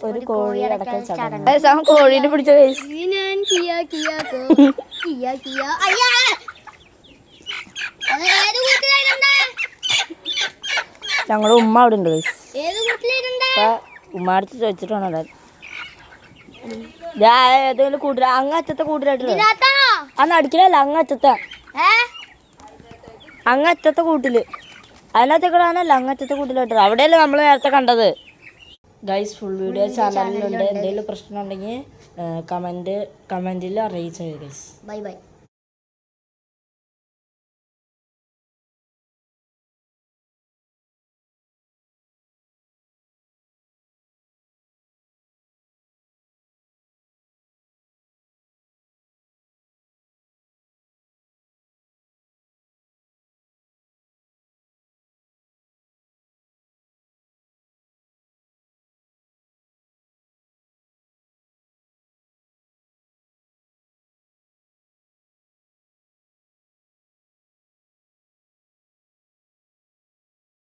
ഒരു കോഴി അടക്കൽ ചടങ്ങ് കോഴീനെ പിടിച്ച ഞങ്ങളുടെ ഉമ്മ അവിടെ ഉണ്ട് ഉമ്മ അടുത്ത് ചോദിച്ചിട്ട് വേണോ ഏതെങ്കിലും കൂട്ടര അങ്ങറ്റത്തെ കൂട്ടിലായിട്ട് അന്ന് അടിക്കലല്ല അങ്ങറ്റത്തെ കൂട്ടില് അതിനകത്തേക്കാണല്ല അങ്ങറ്റത്തെ കൂട്ടിലായിട്ട് അവിടെയല്ലേ നമ്മൾ നേരത്തെ കണ്ടത്. ഗൈസ് ഫുൾ വീഡിയോ ചാനലിലുണ്ട്. എന്തെങ്കിലും പ്രശ്നം ഉണ്ടെങ്കിൽ കമൻറ്റിൽ അറിയിച്ചാൽ ഗൈസ്. Bye bye.